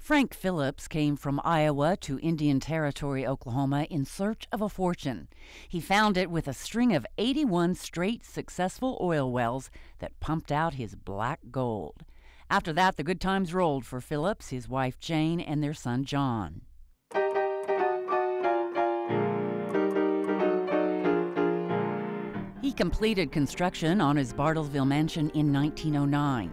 Frank Phillips came from Iowa to Indian Territory, Oklahoma, in search of a fortune. He found it with a string of 81 straight successful oil wells that pumped out his black gold. After that, the good times rolled for Phillips, his wife Jane, and their son John. He completed construction on his Bartlesville mansion in 1909.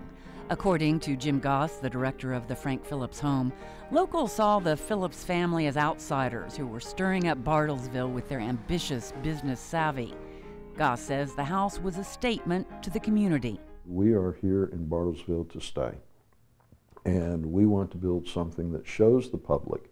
According to Jim Goss, the director of the Frank Phillips home, locals saw the Phillips family as outsiders who were stirring up Bartlesville with their ambitious business savvy. Goss says the house was a statement to the community. We are here in Bartlesville to stay, and we want to build something that shows the public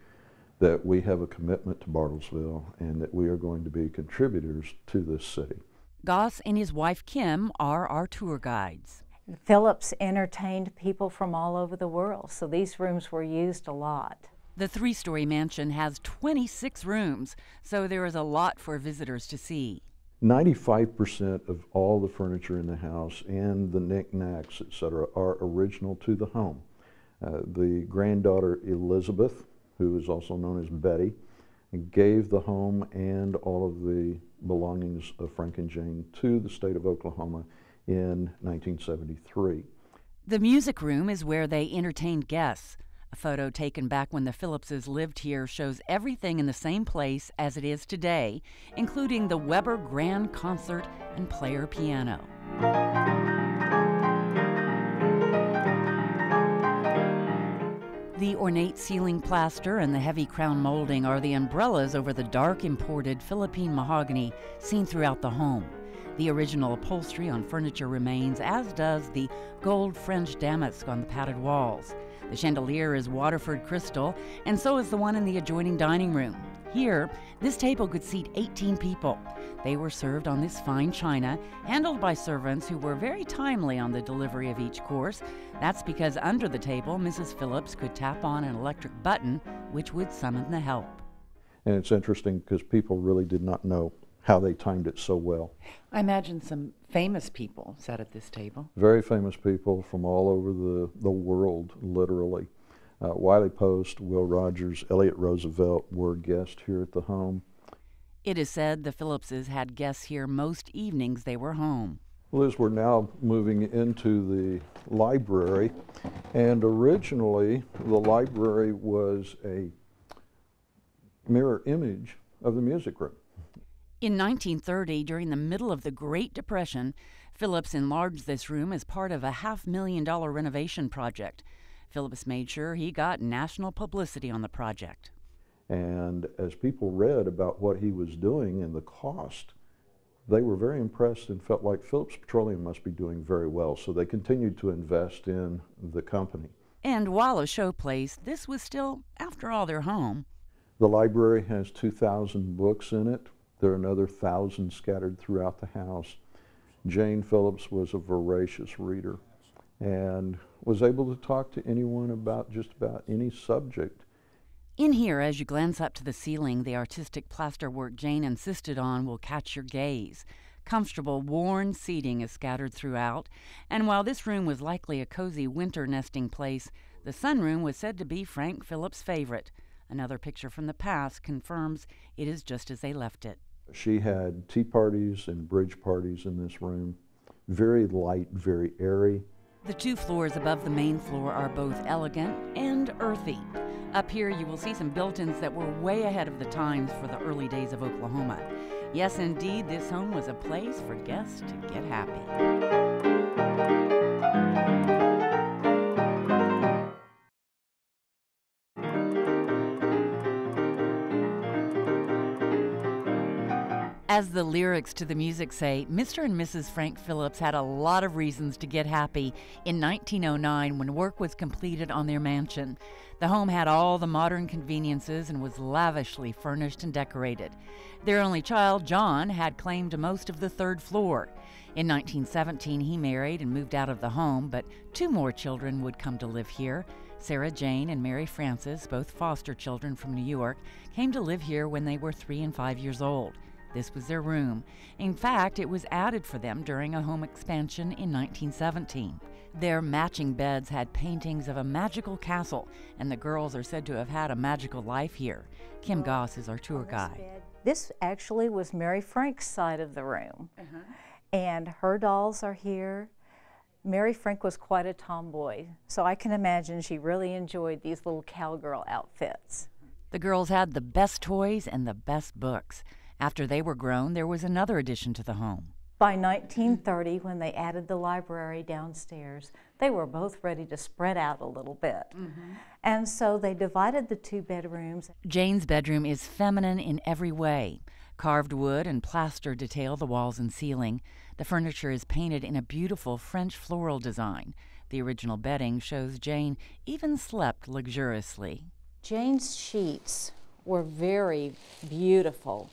that we have a commitment to Bartlesville and that we are going to be contributors to this city. Goss and his wife Kim are our tour guides. Phillips entertained people from all over the world, so these rooms were used a lot. The three-story mansion has 26 rooms, so there is a lot for visitors to see. 95% of all the furniture in the house and the knickknacks, etc., are original to the home. The granddaughter Elizabeth, who is also known as Betty, gave the home and all of the belongings of Frank and Jane to the state of Oklahoma in 1973. The music room is where they entertained guests. A photo taken back when the Phillipses lived here shows everything in the same place as it is today, including the Weber Grand Concert and Player piano. The ornate ceiling plaster and the heavy crown molding are the umbrellas over the dark imported Philippine mahogany seen throughout the home. The original upholstery on furniture remains, as does the gold French damask on the padded walls. The chandelier is Waterford crystal, and so is the one in the adjoining dining room. Here, this table could seat 18 people. They were served on this fine china, handled by servants who were very timely on the delivery of each course. That's because under the table, Mrs. Phillips could tap on an electric button, which would summon the help. And it's interesting because people really did not know how they timed it so well. I imagine some famous people sat at this table. Very famous people from all over the world, literally. Wiley Post, Will Rogers, Elliott Roosevelt were guests here at the home. It is said the Phillipses had guests here most evenings they were home. Liz, we're now moving into the library, and originally the library was a mirror image of the music room. In 1930, during the middle of the Great Depression, Phillips enlarged this room as part of a $500,000 renovation project. Phillips made sure he got national publicity on the project. And as people read about what he was doing and the cost, they were very impressed and felt like Phillips Petroleum must be doing very well, so they continued to invest in the company. And while a showplace, this was still, after all, their home. The library has 2,000 books in it. There are another 1,000 scattered throughout the house. Jane Phillips was a voracious reader and was able to talk to anyone about just about any subject. In here, as you glance up to the ceiling, the artistic plasterwork Jane insisted on will catch your gaze. Comfortable, worn seating is scattered throughout, and while this room was likely a cozy winter nesting place, the sunroom was said to be Frank Phillips' favorite. Another picture from the past confirms it is just as they left it. She had tea parties and bridge parties in this room. Very light, very airy. The two floors above the main floor are both elegant and earthy. Up here you will see some built-ins that were way ahead of the times for the early days of Oklahoma. Yes, indeed, this home was a place for guests to get happy. As the lyrics to the music say, Mr. and Mrs. Frank Phillips had a lot of reasons to get happy in 1909 when work was completed on their mansion. The home had all the modern conveniences and was lavishly furnished and decorated. Their only child, John, had claim to most of the third floor. In 1917, he married and moved out of the home, but two more children would come to live here. Sarah Jane and Mary Frances, both foster children from New York, came to live here when they were 3 and 5 years old. This was their room. In fact, it was added for them during a home expansion in 1917. Their matching beds had paintings of a magical castle, and the girls are said to have had a magical life here. Kim Goss is our tour guide. This actually was Mary Frank's side of the room, and her dolls are here. Mary Frank was quite a tomboy, so I can imagine she really enjoyed these little cowgirl outfits. The girls had the best toys and the best books. After they were grown, there was another addition to the home. By 1930, when they added the library downstairs, they were both ready to spread out a little bit. And so they divided the 2 bedrooms. Jane's bedroom is feminine in every way. Carved wood and plaster detail the walls and ceiling. The furniture is painted in a beautiful French floral design. The original bedding shows Jane even slept luxuriously. Jane's sheets were very beautiful.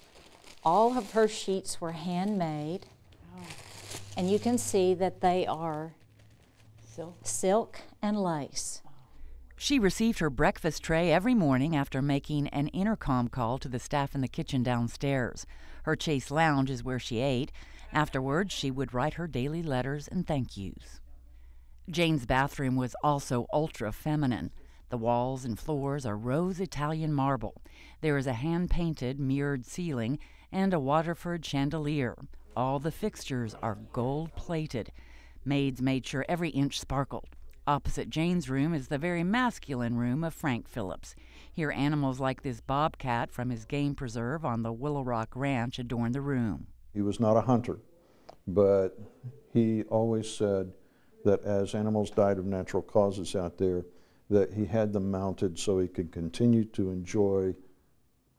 All of her sheets were handmade. And you can see that they are silk and lace. She received her breakfast tray every morning after making an intercom call to the staff in the kitchen downstairs. Her chaise lounge is where she ate. Afterwards, she would write her daily letters and thank yous. Jane's bathroom was also ultra-feminine. The walls and floors are rose Italian marble. There is a hand-painted mirrored ceiling and a Waterford chandelier. All the fixtures are gold-plated. Maids made sure every inch sparkled. Opposite Jane's room is the very masculine room of Frank Phillips. Here animals like this bobcat from his game preserve on the Willow Rock Ranch adorn the room. He was not a hunter, but he always said that as animals died of natural causes out there, that he had them mounted so he could continue to enjoy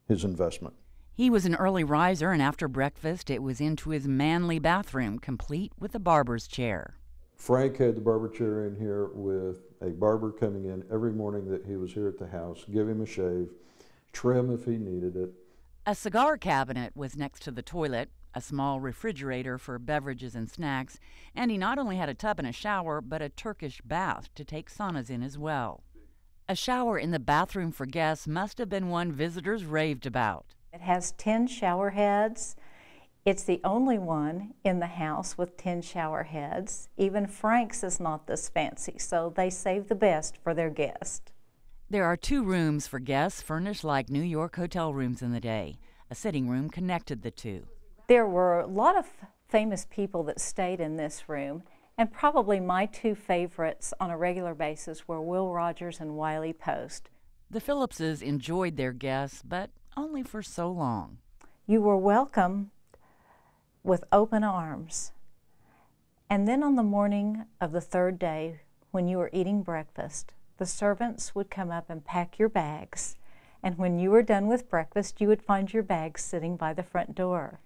his investment. He was an early riser, and after breakfast, it was into his manly bathroom, complete with a barber's chair. Frank had the barber chair in here with a barber coming in every morning that he was here at the house, give him a shave, trim if he needed it. A cigar cabinet was next to the toilet, a small refrigerator for beverages and snacks, and he not only had a tub and a shower, but a Turkish bath to take saunas in as well. A shower in the bathroom for guests must have been one visitors raved about. It has 10 shower heads. It's the only one in the house with 10 shower heads. Even Frank's is not this fancy, so they save the best for their guest. There are 2 rooms for guests furnished like New York hotel rooms in the day. A sitting room connected the 2. There were a lot of famous people that stayed in this room, and probably my 2 favorites on a regular basis were Will Rogers and Wiley Post. The Phillipses enjoyed their guests, but only for so long. You were welcome with open arms. And then on the morning of the 3rd day, when you were eating breakfast, the servants would come up and pack your bags. And when you were done with breakfast, you would find your bags sitting by the front door.